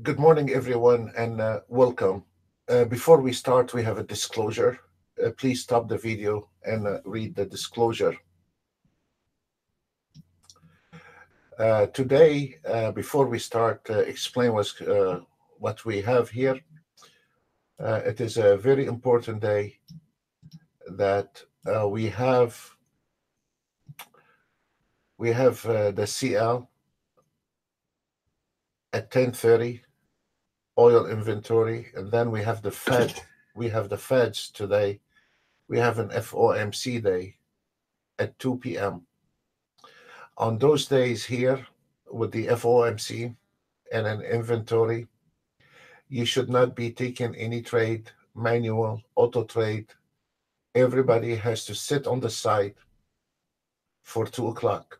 Good morning, everyone, and welcome. Before we start, we have a disclosure. Please stop the video and read the disclosure. Today, before we start, explain what we have here. It is a very important day that we have the CL at 10:30 oil inventory, and then we have the Fed. We have the Feds today. We have an FOMC day at 2 p.m. On those days here, with the FOMC and an inventory, you should not be taking any trade, manual, auto trade. Everybody has to sit on the side for 2 o'clock.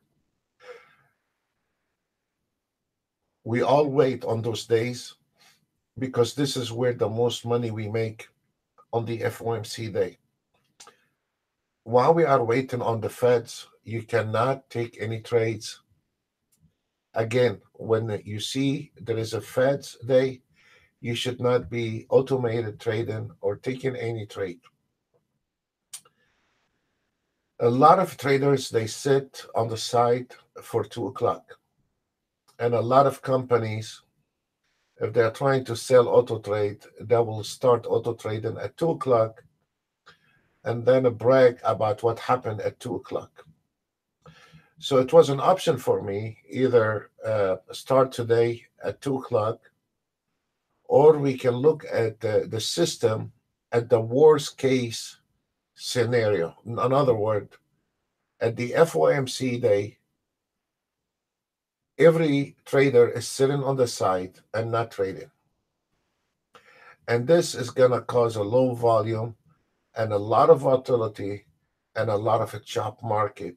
We all wait on those days because this is where the most money we make on the FOMC day. While we are waiting on the Feds, you cannot take any trades. Again, when you see there is a Feds day, you should not be automated trading or taking any trade. A lot of traders, they sit on the side for 2 o'clock. And a lot of companies, if they're trying to sell auto trade, they will start auto trading at 2 o'clock and then brag about what happened at 2 o'clock. So it was an option for me, either start today at 2 o'clock, or we can look at the system at the worst case scenario. In other words, at the FOMC day, every trader is sitting on the side and not trading. And this is going to cause a low volume and a lot of volatility and a lot of a chop market.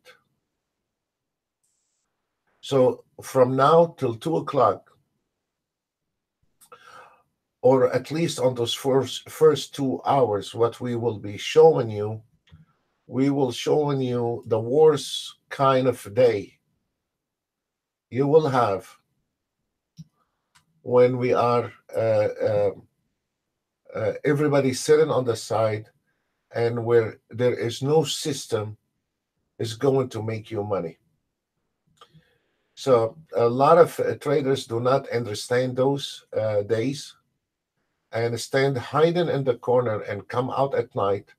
So from now till 2 o'clock, or at least on those first 2 hours, what we will be showing you, we will showing you the worst kind of day you will have when we are everybody sitting on the side and where there is no system is going to make you money. So a lot of traders do not understand those days and stand hiding in the corner and come out at night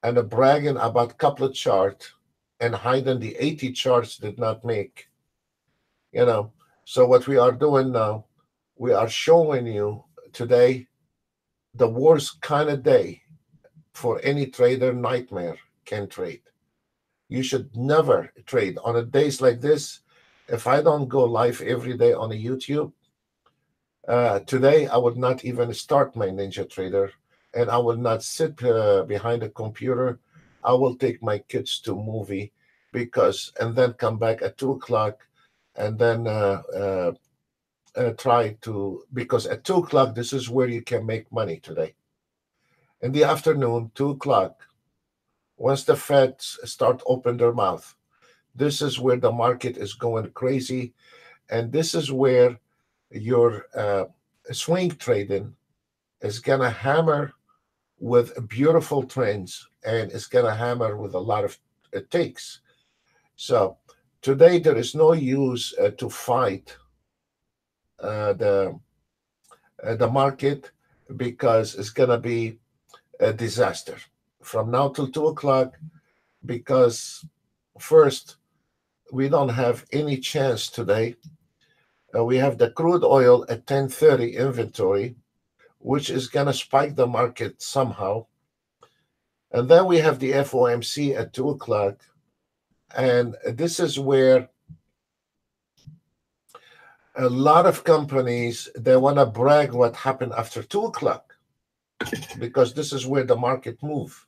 and bragging about couple of charts and hiding the 80 charts did not make. So what we are doing now, we are showing you today the worst kind of day for any trader nightmare can trade. You should never trade on a days like this. If I don't go live every day on a YouTube, today I would not even start my Ninjatrader, and I will not sit behind a computer. I will take my kids to movie and then come back at 2 o'clock and then because at 2 o'clock, this is where you can make money today. In the afternoon, 2 o'clock, once the Feds start open their mouth, this is where the market is going crazy. And this is where your swing trading is going to hammer with beautiful trends, and it's going to hammer with a lot of takes. So today, there is no use to fight the market, because it's going to be a disaster from now till 2 o'clock, because first, we don't have any chance today. We have the crude oil at 10:30 inventory, which is going to spike the market somehow. And then we have the FOMC at 2 o'clock. And this is where a lot of companies, they want to brag what happened after 2 o'clock, because this is where the market move.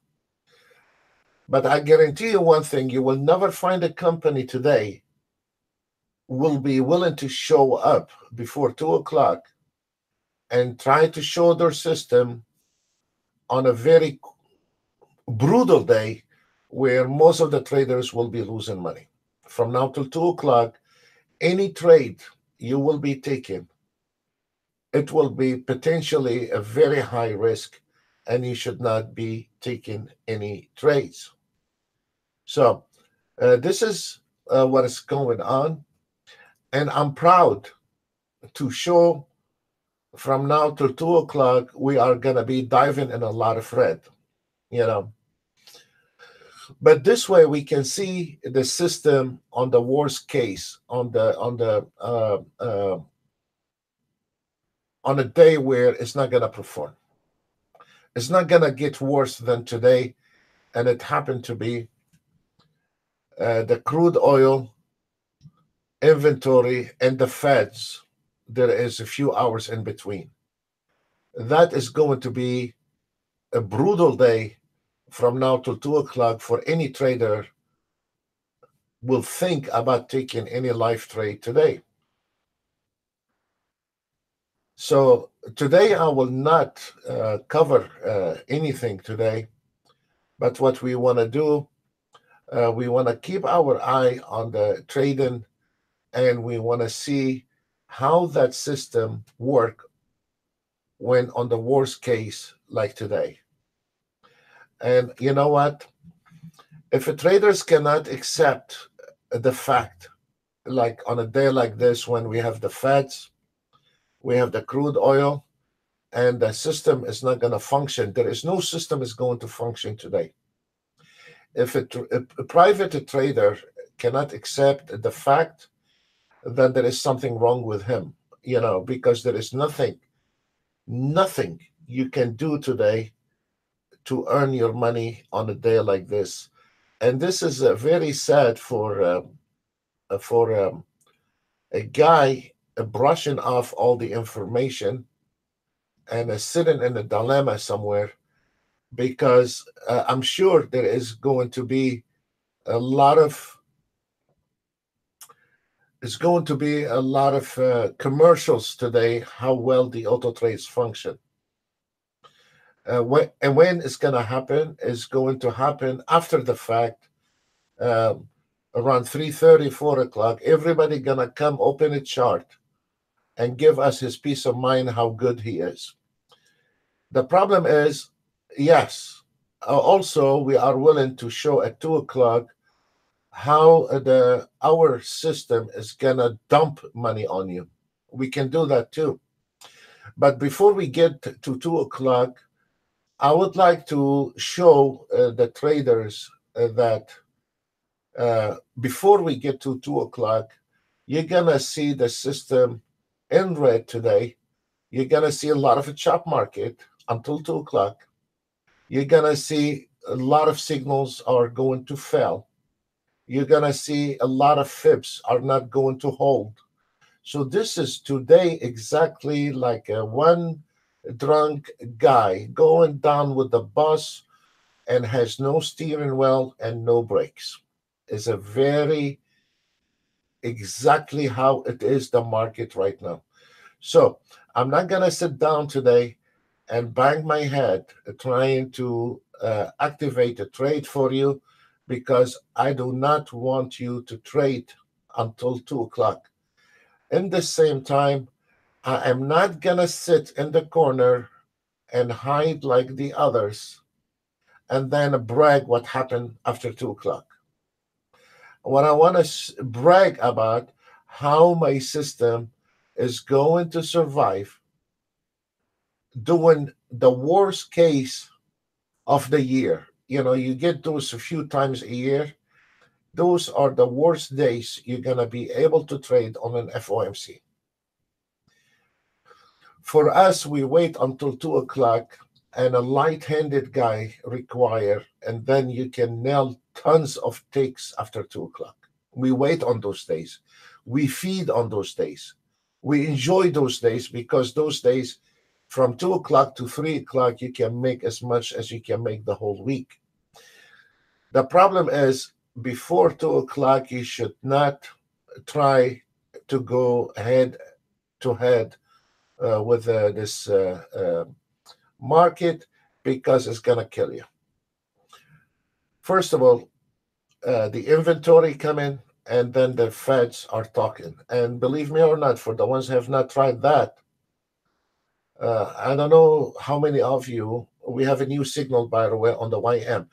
But I guarantee you one thing, you will never find a company today will be willing to show up before 2 o'clock and try to show their system on a very brutal day where most of the traders will be losing money. From now till 2 o'clock, any trade you will be taking it will be potentially a very high risk, and you should not be taking any trades. So this is what is going on, and I'm proud to show from now till 2 o'clock we are gonna be diving in a lot of red, you know. But this way we can see the system on the worst case, on a day where it's not gonna perform. It's not gonna get worse than today, and it happened to be the crude oil inventory and the Feds. There is a few hours in between. That is going to be a brutal day from now till 2 o'clock for any trader will think about taking any live trade today. So today I will not cover anything today, but what we want to do, we want to keep our eye on the trading, and we want to see how that system work when on the worst case like today. And you know what? If a traders cannot accept the fact, like on a day like this, when we have the Feds, we have the crude oil, and the system is not going to function. There is no system is going to function today. If a private trader cannot accept the fact, then there is something wrong with him, because there is nothing you can do today to earn your money on a day like this. And this is very sad for a guy brushing off all the information and sitting in a dilemma somewhere, because I'm sure there is going to be a lot of commercials today how well the auto trades function. When it's going to happen is going to happen after the fact, around 3:30, 4 o'clock. Everybody going to come open a chart and give us his peace of mind how good he is. The problem is, yes, also we are willing to show at 2 o'clock how our system is going to dump money on you. We can do that too. But before we get to 2 o'clock, I would like to show the traders that before we get to 2 o'clock, you're going to see the system in red today. You're going to see a lot of a chop market until 2 o'clock. You're going to see a lot of signals are going to fail. You're going to see a lot of fibs are not going to hold. So this is today exactly like one drunk guy going down with the bus and has no steering wheel and no brakes. It's a very exactly how it is the market right now. So I'm not going to sit down today and bang my head trying to activate a trade for you, because I do not want you to trade until 2 o'clock. In the same time, I am not going to sit in the corner and hide like the others and then brag what happened after 2 o'clock. What I want to brag about how my system is going to survive doing the worst case of the year. You get those a few times a year. Those are the worst days you're going to be able to trade on an FOMC. For us, we wait until 2 o'clock and a light-handed guy require, and then you can nail tons of takes after 2 o'clock. We wait on those days. We feed on those days. We enjoy those days, because those days from 2 o'clock to 3 o'clock, you can make as much as you can make the whole week. The problem is, before 2 o'clock, you should not try to go head to head with this market, because it's going to kill you. First of all, the inventory come in, and then the Feds are talking. And believe me or not, for the ones who have not tried that, I don't know how many of you, we have a new signal, by the way, on the YM.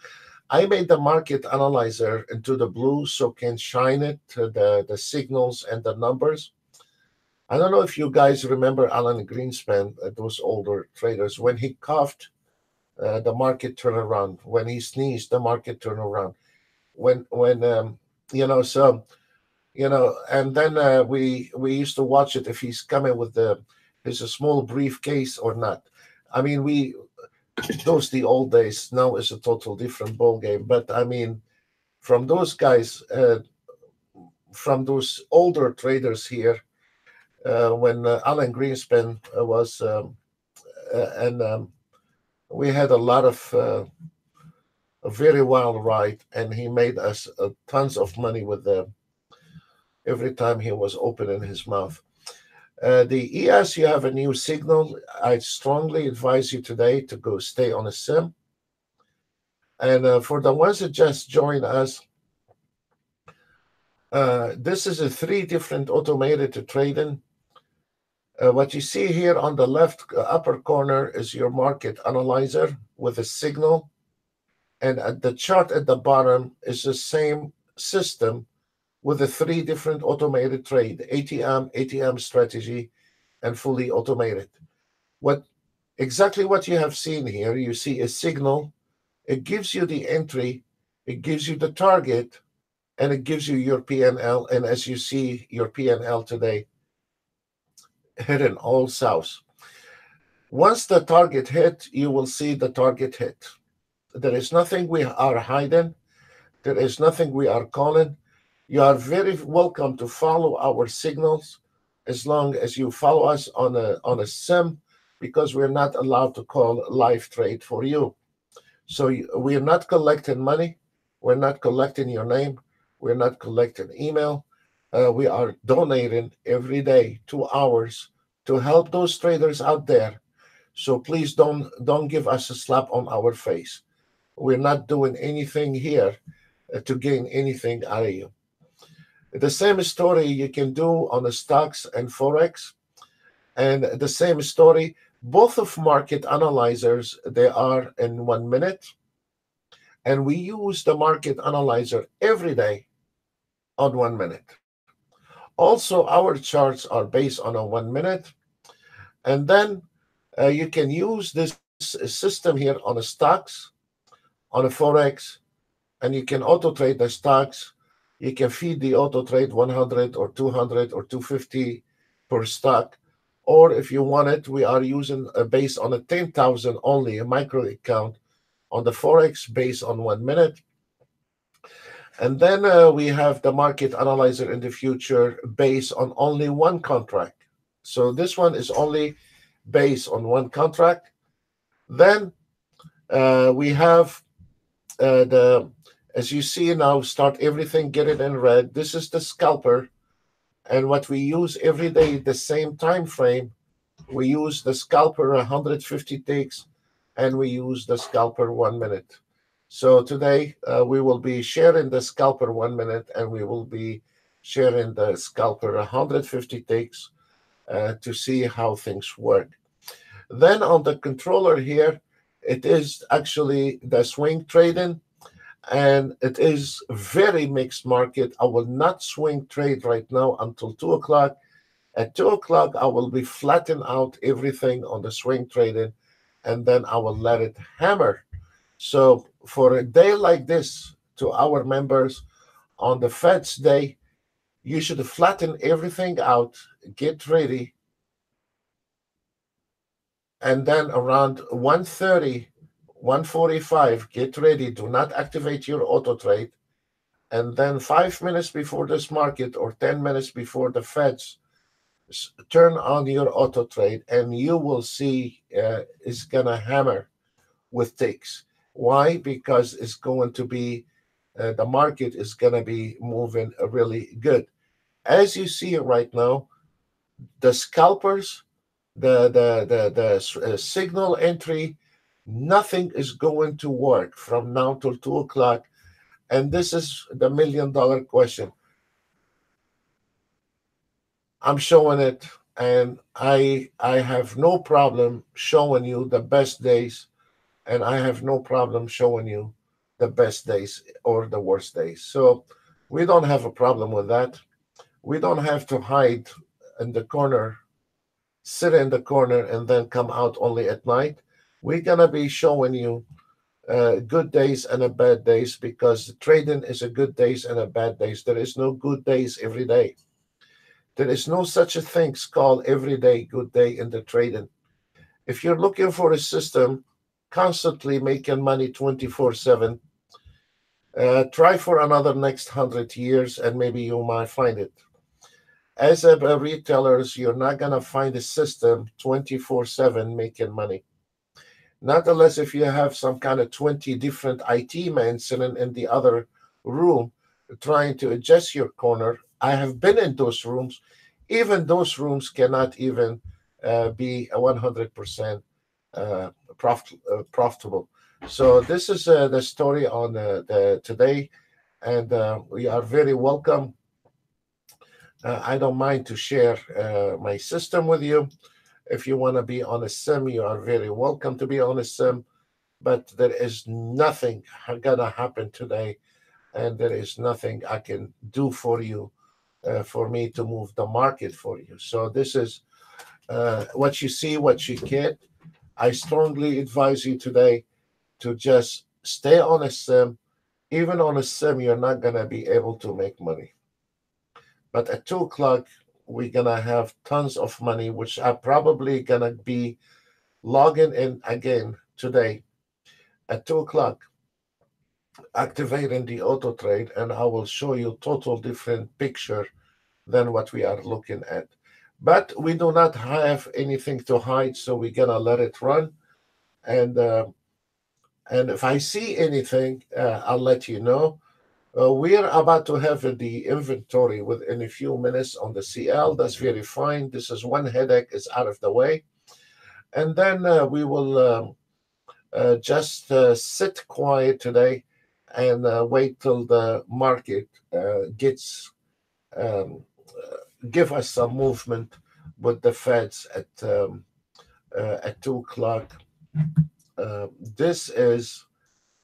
I made the market analyzer into the blue so can shine it to the signals and the numbers. I don't know if you guys remember Alan Greenspan, those older traders. When he coughed, the market turned around. When he sneezed, the market turned around. When so and then we used to watch it if he's coming with his a small briefcase or not. I mean, those the old days. Now it's a total different ball game. But I mean, from those guys, from those older traders here, when Alan Greenspan was, and we had a lot of a very wild ride, and he made us tons of money with every time he was opening his mouth. The ES, you have a new signal. I strongly advise you today to go stay on a sim. And for the ones that just joined us, this is a 3 different automated trading. What you see here on the left upper corner is your market analyzer with a signal. And the chart at the bottom is the same system with the 3 different automated trade, ATM strategy, and fully automated. Exactly what you have seen here, you see a signal. It gives you the entry, it gives you the target, and it gives you your PNL. And as you see, your PNL today hidden all south. Once the target hit, you will see the target hit. There is nothing we are hiding. There is nothing we are calling. You are very welcome to follow our signals as long as you follow us on a sim, because we're not allowed to call live trade for you. So we're not collecting money. We're not collecting your name. We're not collecting email. We are donating every day 2 hours to help those traders out there. So please don't give us a slap on our face. We're not doing anything here to gain anything out of you. The same story you can do on the stocks and Forex. And the same story, both of market analyzers, they are in 1 minute. And we use the market analyzer every day on 1 minute. Also, our charts are based on a 1 minute. And then you can use this system here on the stocks, on a Forex, and you can auto trade the stocks. You can feed the auto trade 100 or 200 or 250 per stock. Or if you want it, we are using based on a 10,000 only, a micro account on the Forex based on 1 minute. And then we have the market analyzer in the future based on only one contract. So this one is only based on one contract. Then we have as you see now, start everything, get it in red. This is the scalper. And what we use every day, the same time frame, we use the scalper 150 ticks, and we use the scalper 1 minute. So today we will be sharing the scalper 1 minute, and we will be sharing the scalper 150 ticks to see how things work. Then on the controller here, it is actually the swing trading. And it is very mixed market. I will not swing trade right now until 2 o'clock. At 2 o'clock, I will be flattening out everything on the swing trading, and then I will let it hammer. So for a day like this, to our members, on the Fed's day, you should flatten everything out, get ready, and then around 1:30, 1:45, get ready. Do not activate your auto trade. And then 5 minutes before this market or 10 minutes before the Feds, turn on your auto trade, and you will see it's going to hammer with ticks. Why? Because it's going to be, the market is going to be moving really good. As you see right now, the scalpers, the signal entry, nothing is going to work from now till 2 o'clock. And this is the $1 million question. I'm showing it. and I have no problem showing you the best days, and I have no problem showing you the best days or the worst days. So we don't have a problem with that. We don't have to hide in the corner, sit in the corner, and then come out only at night. We're gonna be showing you good days and a bad days, because trading is a good days and a bad days. There is no good days every day. There is no such a thing called everyday good day in the trading. If you're looking for a system constantly making money 24/7, try for another next 100 years and maybe you might find it. As a retailers, you're not gonna find a system 24/7 making money. Not unless if you have some kind of 20 different IT men sitting in the other room trying to adjust your corner. I have been in those rooms. Even those rooms cannot even be a 100% profitable. So this is the story on today, and we are very welcome. I don't mind to share my system with you. If you want to be on a sim, you are very welcome to be on a sim. But there is nothing gonna happen today, and there is nothing I can do for you, for me to move the market for you. So this is what you see, what you get. I strongly advise you today to just stay on a sim. Even on a sim, you're not gonna be able to make money. But at 2 o'clock, we're gonna have tons of money, which are probably gonna be logging in again today at 2 o'clock, activating the auto trade, and I will show you total different picture than what we are looking at. But we do not have anything to hide, so we're gonna let it run. And if I see anything, I'll let you know. We are about to have the inventory within a few minutes on the CL. That's very fine. This is one headache is out of the way. And then we will just sit quiet today and wait till the market gets give us some movement with the Feds at 2 o'clock. This is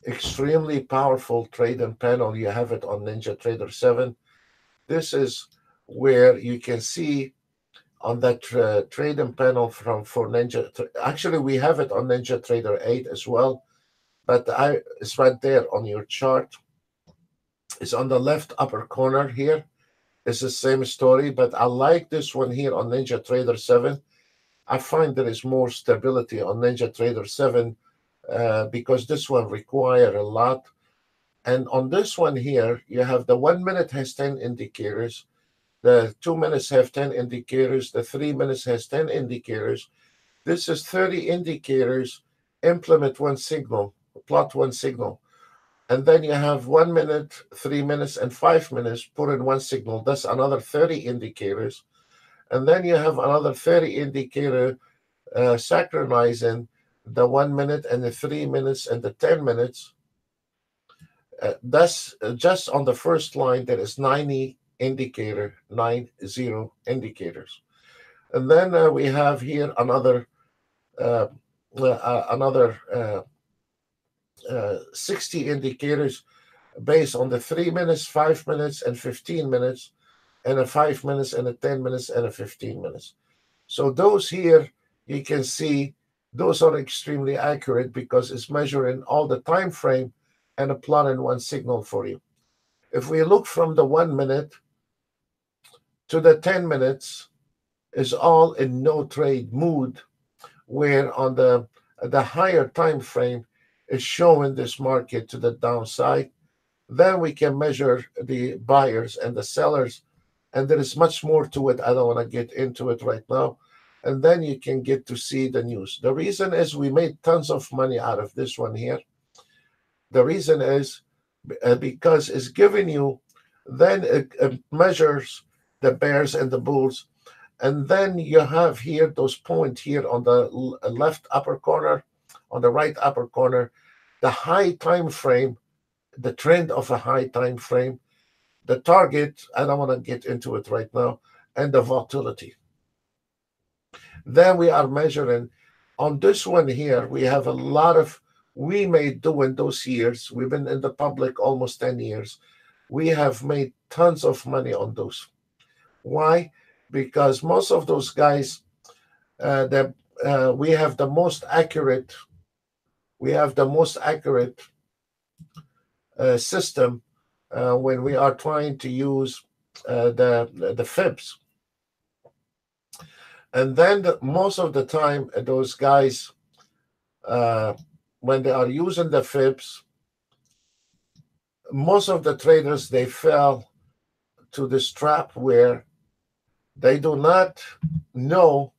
extremely powerful trading panel. You have it on Ninjatrader 7. This is where you can see on that trading panel for Ninja. Actually, we have it on Ninjatrader 8 as well, but it's right there on your chart. It's on the left upper corner here. It's the same story, but I like this one here on Ninjatrader 7. I find there is more stability on Ninjatrader 7 because this one require a lot. And on this one here, you have the 1 minute has 10 indicators, the 2 minutes have 10 indicators, the 3 minutes has 10 indicators. This is 30 indicators, implement one signal, plot one signal. And then you have 1 minute, 3 minutes, and 5 minutes, put in one signal. That's another 30 indicators. And then you have another 30 indicator synchronizing the 1 minute and the 3 minutes and the 10 minutes. That's just on the first line, there is 90 indicators. And then we have here another 60 indicators based on the 3 minutes, 5 minutes, and 15 minutes, and a 5 minutes, and a 10 minutes, and a 15 minutes. So those here, you can see, those are extremely accurate because it's measuring all the time frame and plotting one signal for you. If we look from the 1 minute to the 10 minutes, is all in no trade mood, where on the higher time frame is showing this market to the downside. Then we can measure the buyers and the sellers, and there is much more to it. I don't want to get into it right now. And then you can get to see the news. The reason is we made tons of money out of this one here. The reason is because it's giving you, then it measures the bears and the bulls. And then you have here those points here on the left upper corner, on the right upper corner, the high time frame, the trend of a high time frame, the target, I don't want to get into it right now, and the volatility. Then we are measuring on this one here. We have a lot of, we made during those years. We've been in the public almost 10 years. We have made tons of money on those. Why? Because most of those guys, that we have the most accurate, system when we are trying to use the fibs. And then most of the time, those guys, when they are using the fibs, most of the traders, they fell to this trap where they do not know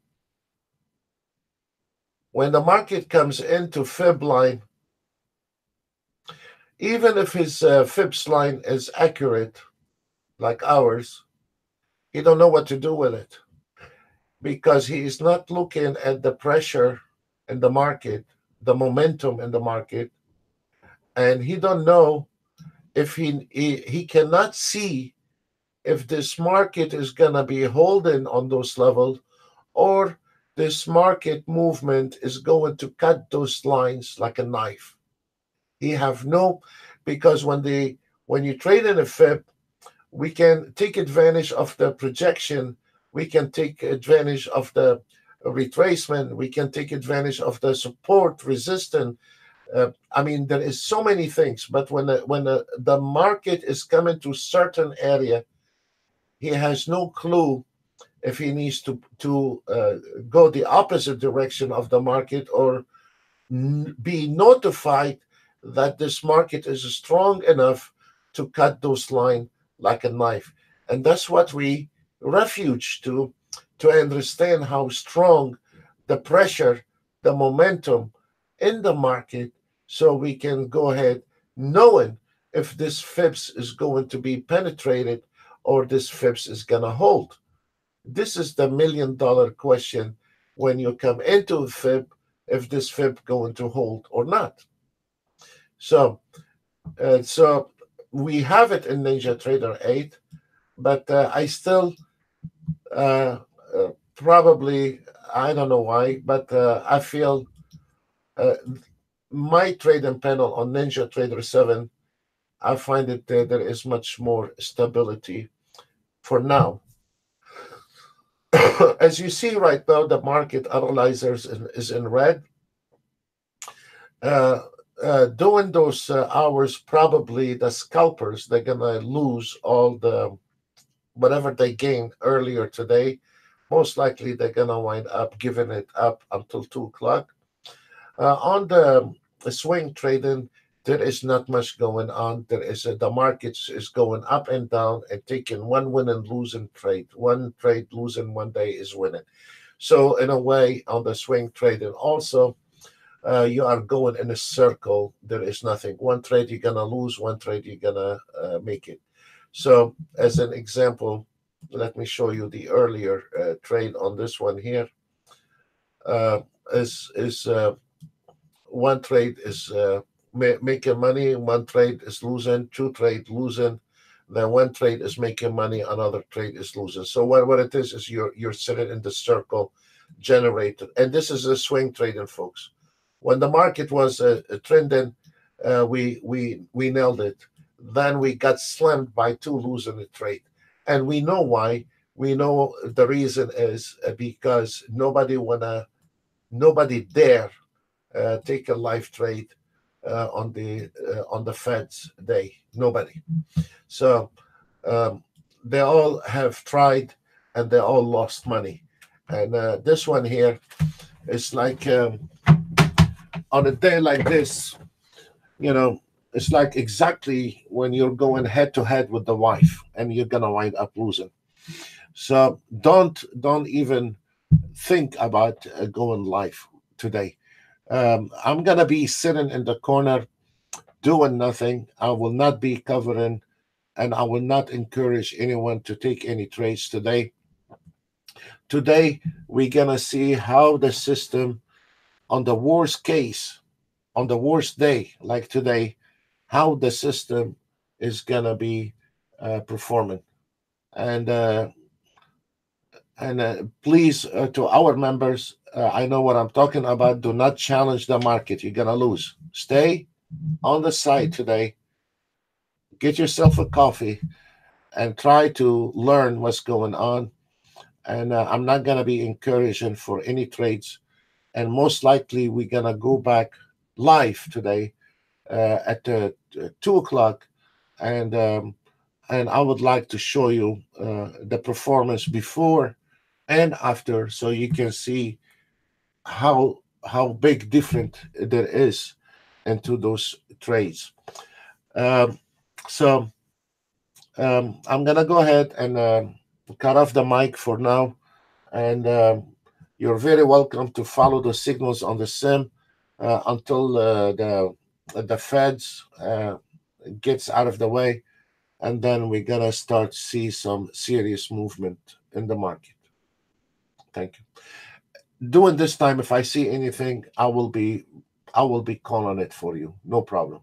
when the market comes into fib line, even if his fibs line is accurate, like ours, he don't know what to do with it because he is not looking at the pressure in the market, the momentum in the market, and he don't know if he cannot see if this market is gonna be holding on those levels or this market movement is going to cut those lines like a knife. He have no, because when you trade in a fib, we can take advantage of the projection, we can take advantage of the retracement, we can take advantage of the support, resistance. I mean, there is so many things, but when the market is coming to certain area, he has no clue if he needs to go the opposite direction of the market or be notified that this market is strong enough to cut those lines like a knife. And that's what we refuge to understand how strong the pressure, the momentum in the market, so we can go ahead knowing if this fibs is going to be penetrated or this fibs is going to hold. This is the $1,000,000 question when you come into a fib, if this fib going to hold or not. So we have it in NinjaTrader 8, but I still probably, I don't know why, but I feel my trading panel on NinjaTrader 7, I find that there is much more stability for now. As you see right now, the market analyzers is in red. During those hours, probably the scalpers, they're gonna lose all the whatever they gained earlier today. Most likely they're gonna wind up giving it up until 2 o'clock. On the swing trading, there is not much going on. There is the market is going up and down and taking one win and losing trade. One trade losing one day is winning. So in a way, on the swing trading, also you are going in a circle. There is nothing. One trade you're gonna lose. One trade you're gonna make it. So as an example, let me show you the earlier trade on this one here. Is one trade is making money, one trade is losing, two trade losing, then one trade is making money, another trade is losing. So what it is you're sitting in the circle generated, and this is a swing trading, folks. When the market was trending, we nailed it. Then we got slammed by two losing the trade, and we know why. We know the reason is because nobody dare take a live trade on the Fed's day. Nobody. So they all have tried, and they all lost money. And this one here is like on a day like this, it's like exactly when you're going head to head with the wife, and you're gonna wind up losing. So don't even think about going live today. I'm gonna be sitting in the corner doing nothing. I will not be covering, and I will not encourage anyone to take any trades today. Today, we're gonna see how the system, on the worst case, on the worst day like today, how the system is gonna be performing. And And please, to our members, I know what I'm talking about. Do not challenge the market. You're going to lose. Stay on the side today. Get yourself a coffee and try to learn what's going on. And I'm not going to be encouraging for any trades. And most likely, we're going to go back live today at 2 o'clock. And I would like to show you the performance before and after, so you can see how big different there is into those trades. Um, so I'm gonna go ahead and cut off the mic for now, and you're very welcome to follow the signals on the sim until the Feds gets out of the way, and then we're gonna start see some serious movement in the market. Thank you. During this time, if I see anything, I will be calling it for you. No problem.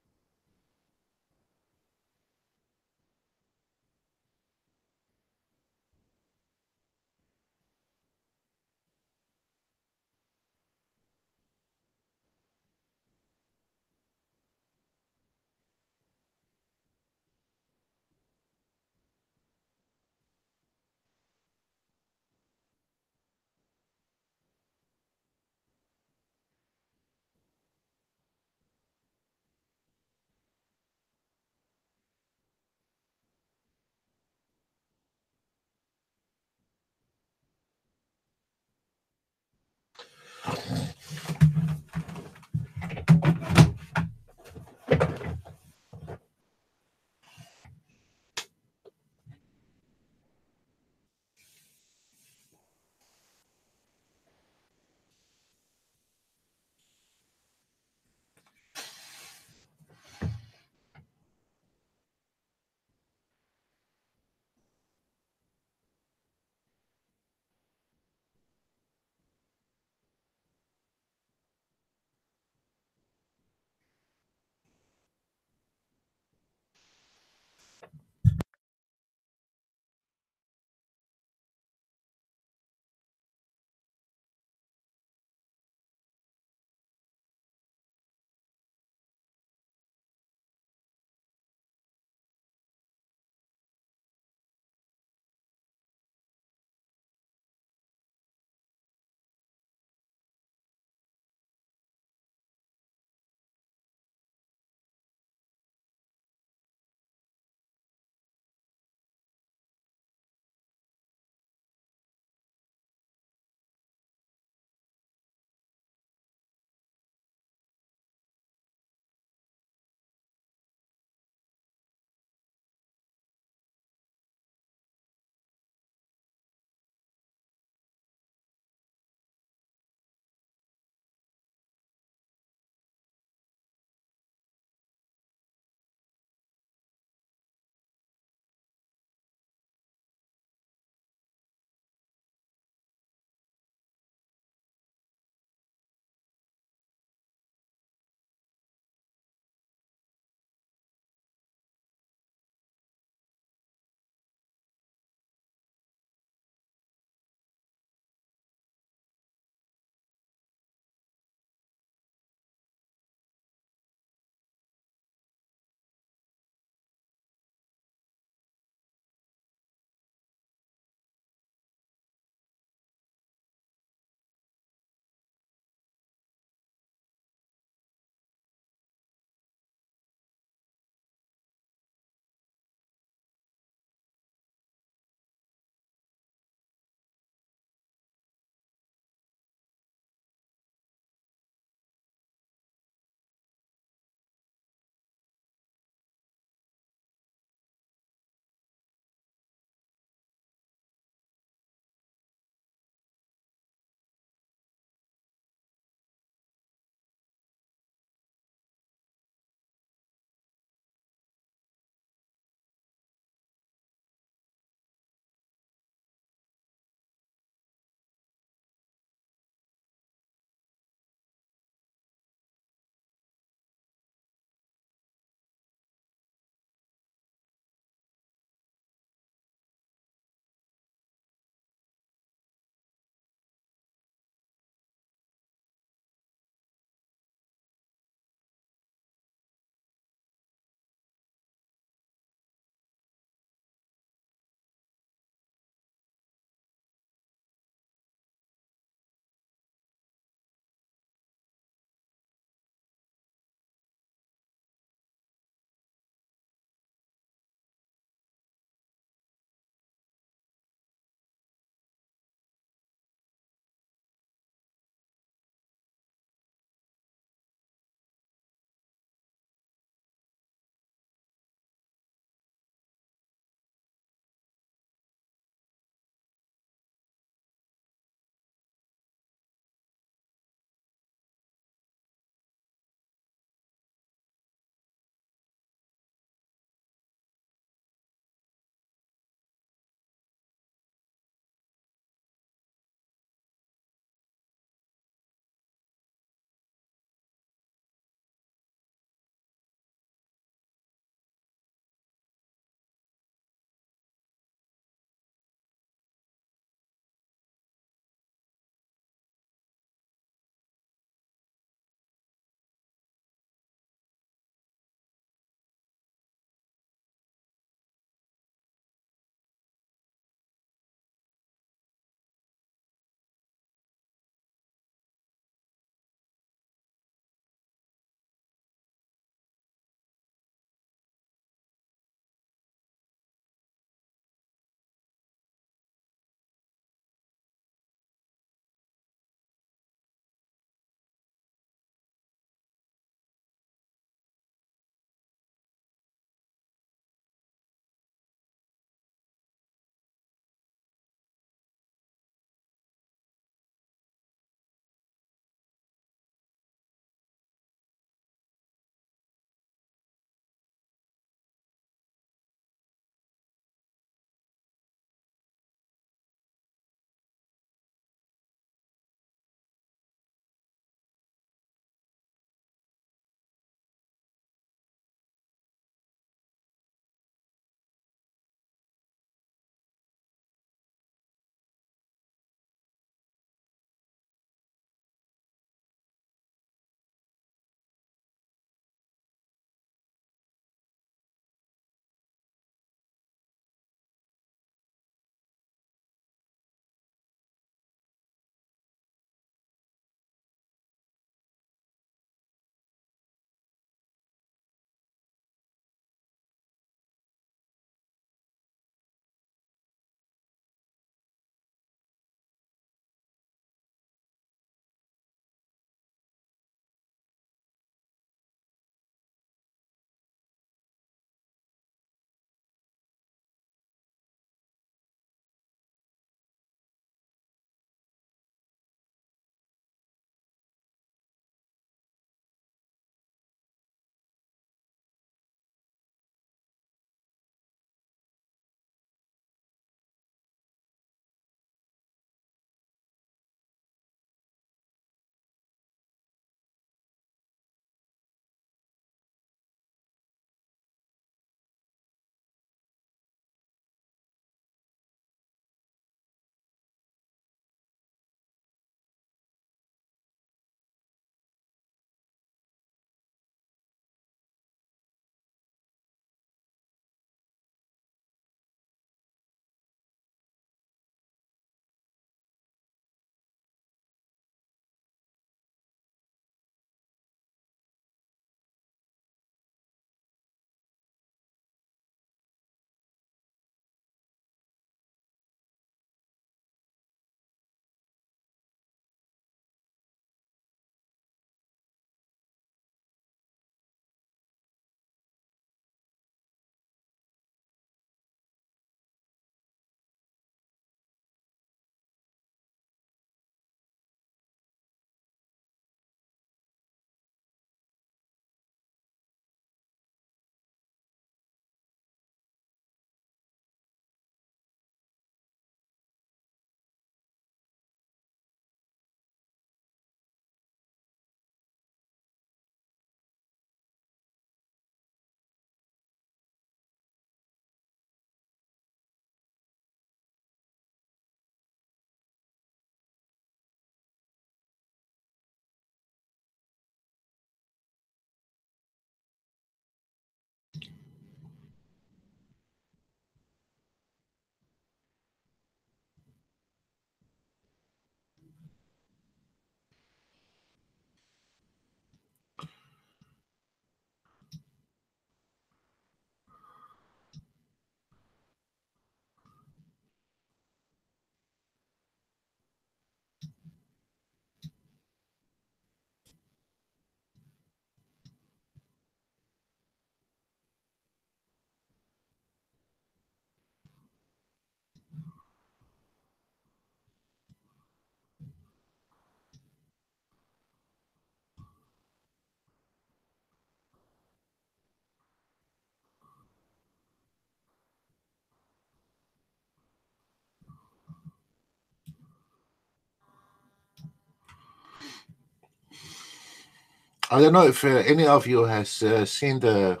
I don't know if any of you has seen the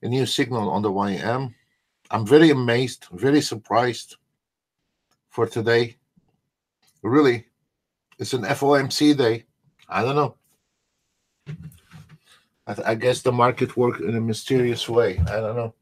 new signal on the YM. I'm very amazed, very surprised for today. Really, it's an FOMC day. I don't know. I guess the market worked in a mysterious way. I don't know.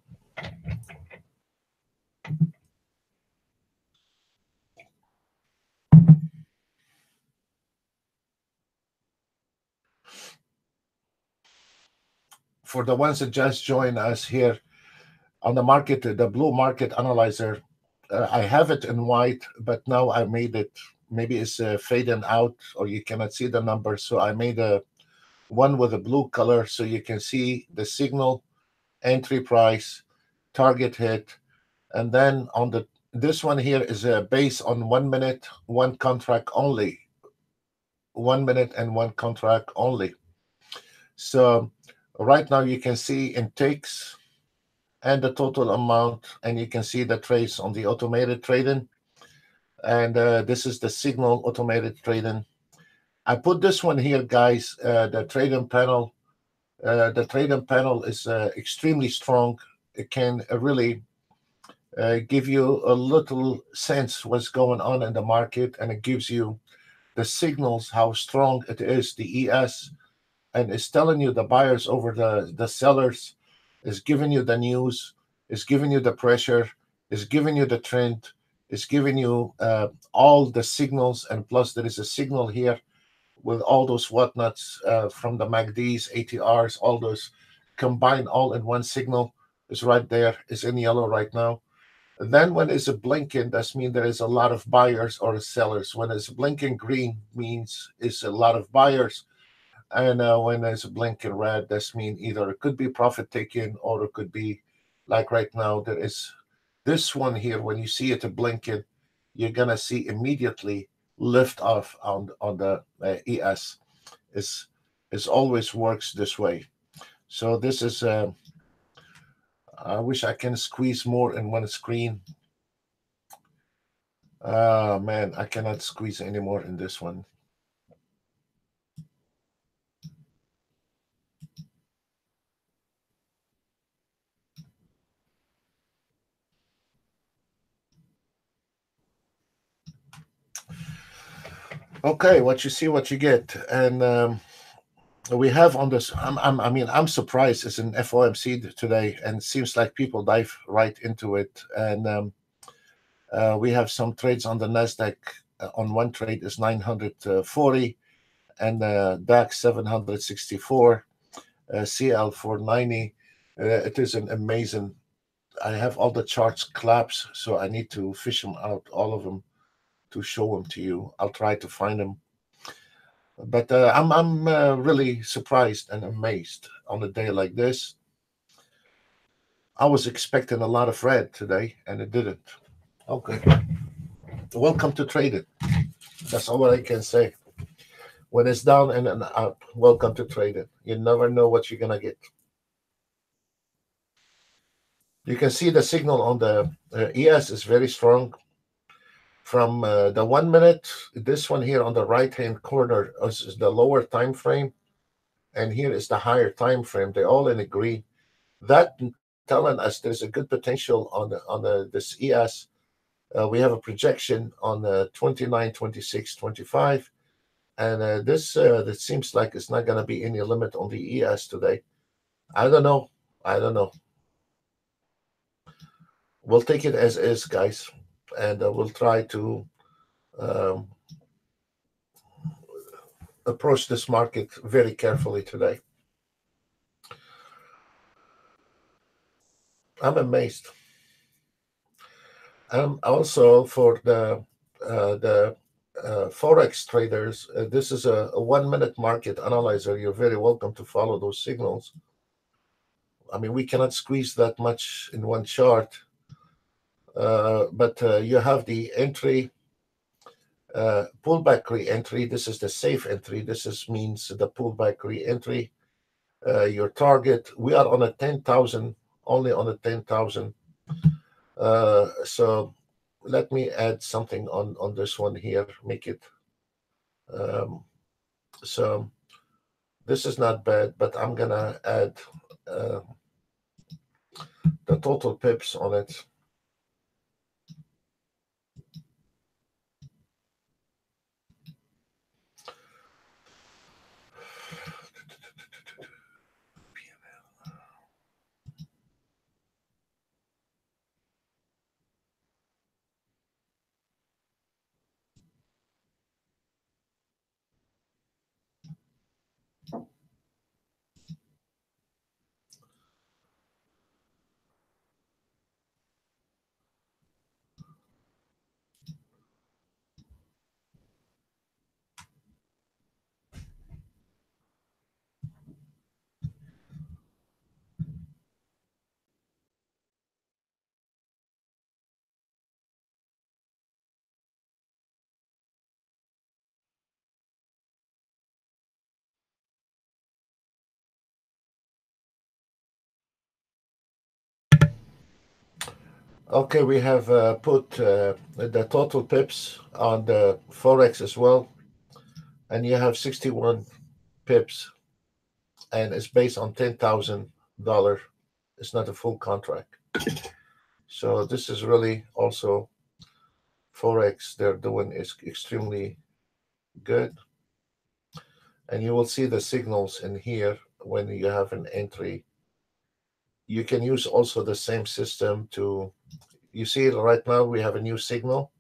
For the ones that just joined us here on the market, the blue market analyzer, I have it in white, but now I made it. Maybe it's fading out, or you cannot see the numbers. So I made a one with a blue color, so you can see the signal, entry price, target hit, and then on the this one here is based on 1 minute, one contract only, 1 minute and one contract only. So right now you can see intakes and the total amount, and you can see the trace on the automated trading. And this is the signal automated trading. I put this one here, guys. The trading panel. The trading panel is extremely strong. It can really give you a little sense what's going on in the market, and it gives you the signals how strong it is, the ES, and it's telling you the buyers over the sellers, is giving you the news, is giving you the pressure, is giving you the trend, is giving you all the signals, and plus there is a signal here with all those whatnots from the MACDs, ATRs, all those combined all in one signal is right there, is in yellow right now. Then when it's a blinking, that means there is a lot of buyers or sellers. When it's blinking green means it's a lot of buyers. And when it's blinking red, that means either it could be profit taking or it could be like right now, there is this one here. When you see it blinking, you're going to see immediately lift off on the ES. It's always works this way. So this is, I wish I can squeeze more in one screen. Man, I cannot squeeze anymore in this one. Okay, what you see, what you get. And we have on this, I'm surprised it's an FOMC today, and it seems like people dive right into it. And we have some trades on the NASDAQ. On one trade is 940, and DAX 764, CL 490. It is an amazing. I have all the charts collapsed, so I need to fish them out, all of them, to show them to you. I'll try to find them. But I'm really surprised and amazed on a day like this. I was expecting a lot of red today, and it didn't. Okay. Welcome to trade it. That's all I can say. When it's down and up, welcome to trade it. You never know what you're gonna get. You can see the signal on the ES is very strong. From the 1 minute, this one here on the right hand corner is the lower time frame, and here is the higher time frame. They're all in the green. That telling us there's a good potential on this ES. We have a projection on the 29, 26, 25, and this that seems like it's not going to be any limit on the ES today. I don't know. I don't know. We'll take it as is, guys, and we'll try to um, approach this market very carefully today. I'm amazed. Also for the forex traders, this is a 1 minute market analyzer. You're very welcome to follow those signals. I mean, we cannot squeeze that much in one chart, but you have the entry, pullback re-entry. This is the safe entry. This means the pullback re-entry. Your target. We are on a 10,000, only on a 10,000. So let me add something on this one here. Make it so This is not bad, but I'm gonna add uh, the total pips on it. Okay, we have put the total pips on the Forex as well, and you have 61 pips, and it's based on $10,000. It's not a full contract. So this is really also Forex. They're doing is extremely good, and you will see the signals in here when you have an entry. You can use also the same system to. You see it right now. We have a new signal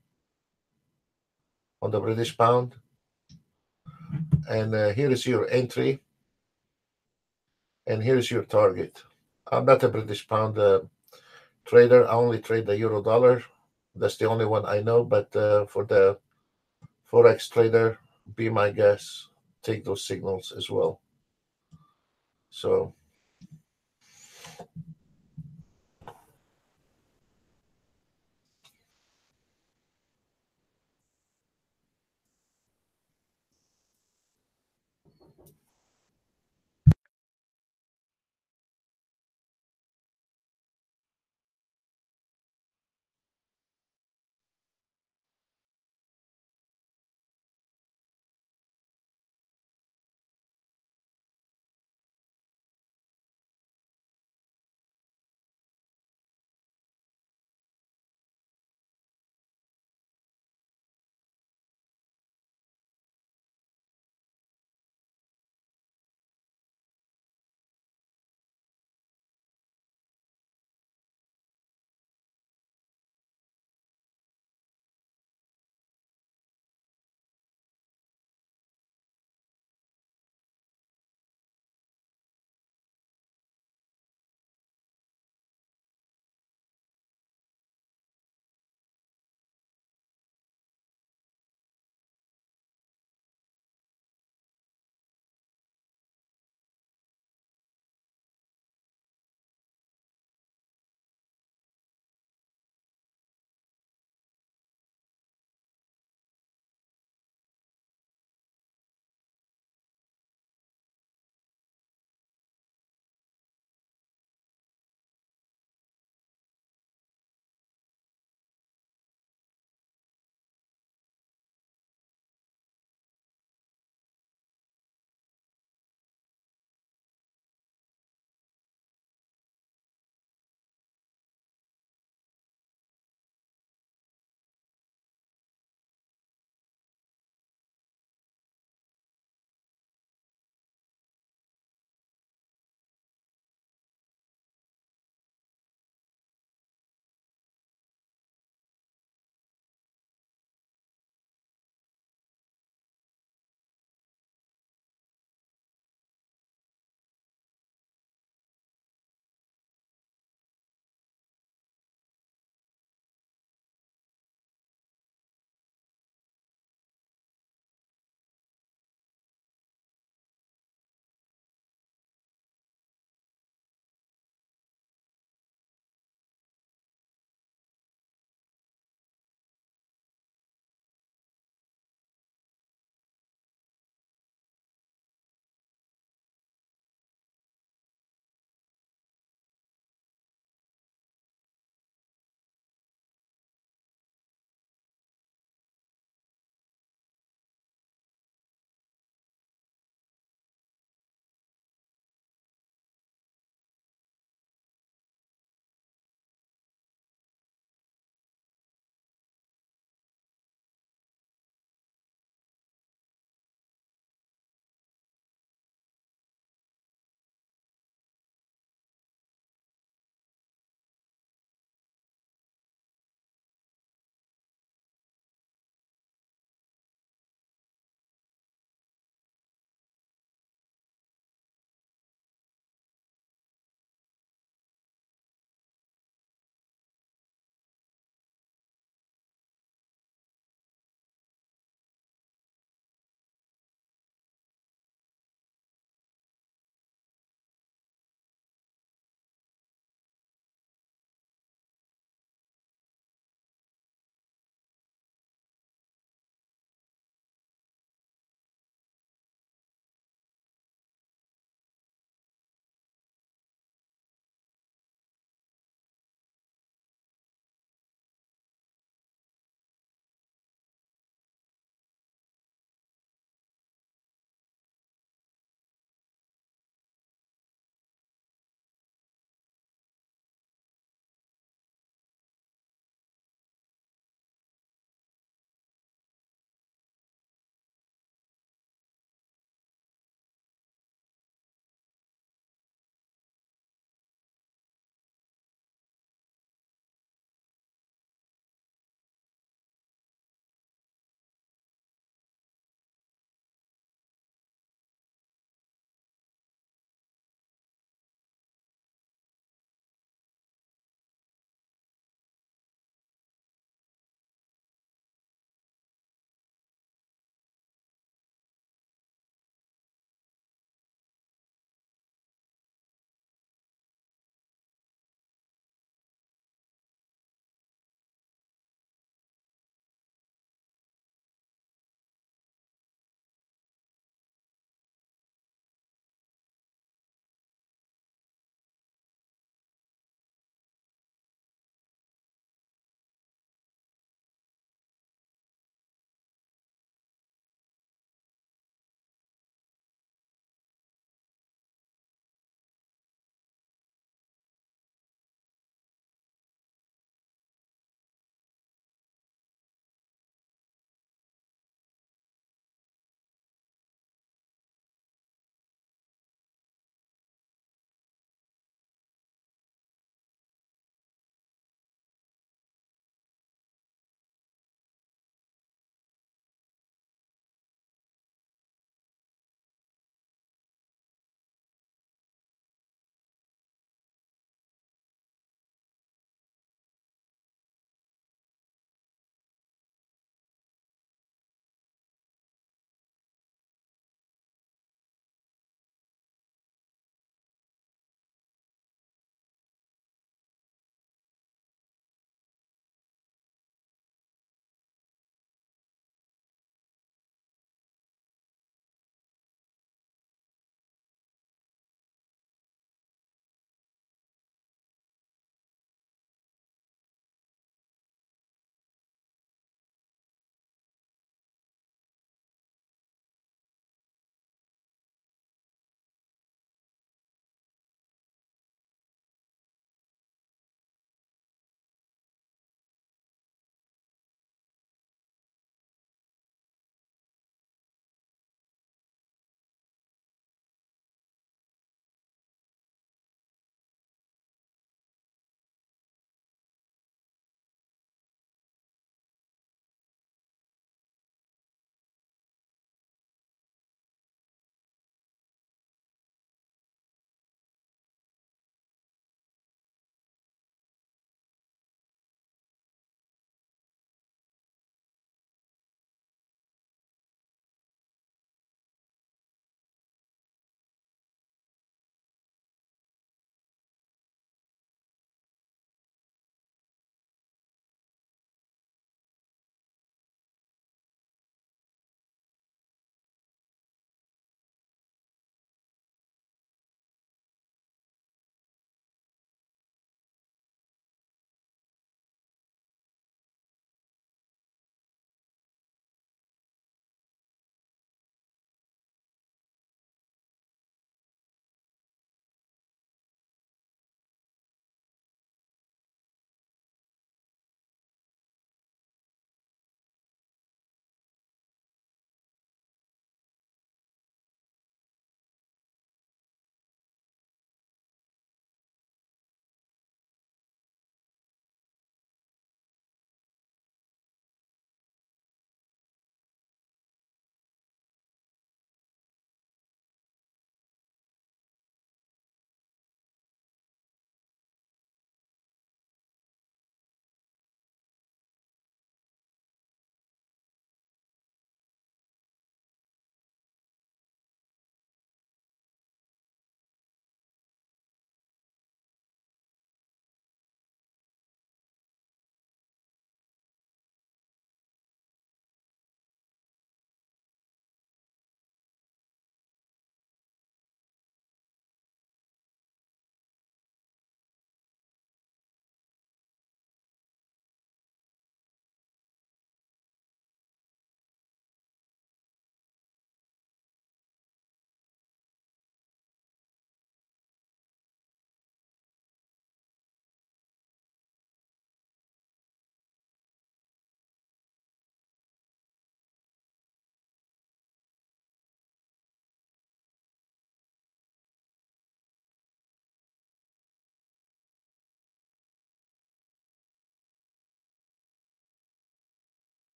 on the British pound, and here is your entry, and here's your target. I'm not a British pound trader. I only trade the euro dollar. That's the only one I know. But for the Forex trader, be my guest. Take those signals as well. So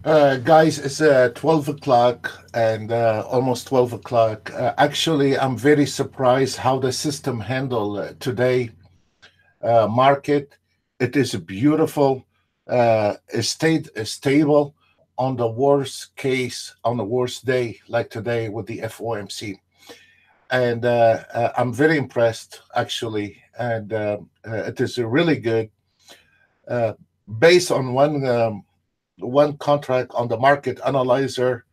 Guys, it's 12 o'clock and almost 12 o'clock. Actually, I'm very surprised how the system handled today market. It is beautiful. It stayed stable on the worst case, on the worst day, like today with the FOMC. And I'm very impressed, actually. And it is really good. Uh, Based on one contract on the market analyzer,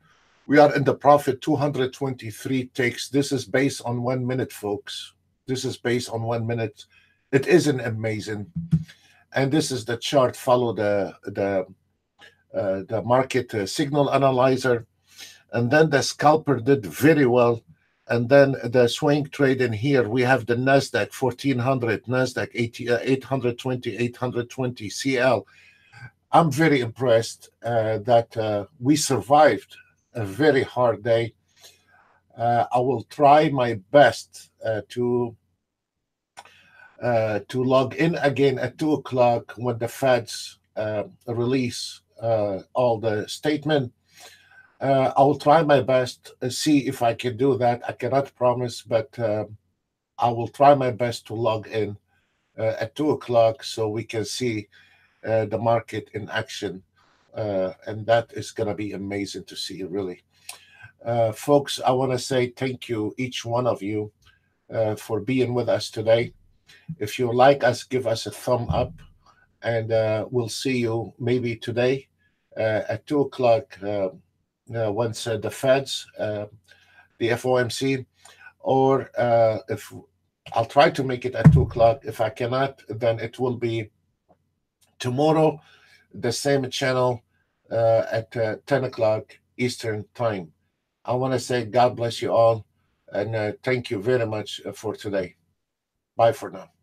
we are in the profit 223 ticks. This is based on 1 minute, folks. This is based on 1 minute. It isn't amazing. And this is the chart. Follow the market signal analyzer, and then the scalper did very well. And then the swing trade in here, we have the Nasdaq 1400, Nasdaq 820, 820 CL. I'm very impressed that we survived a very hard day. I will try my best to log in again at 2 o'clock when the Feds release all the statement. I will try my best, see if I can do that. I cannot promise, but I will try my best to log in at 2 o'clock so we can see the market in action. And that is going to be amazing to see, really. Folks, I want to say thank you, each one of you, for being with us today. If you like us, give us a thumb up, and we'll see you maybe today at 2 o'clock once the Feds, the FOMC, or if I'll try to make it at 2 o'clock. If I cannot, then it will be tomorrow, the same channel at 10 o'clock Eastern Time. I want to say God bless you all, and thank you very much for today. Bye for now.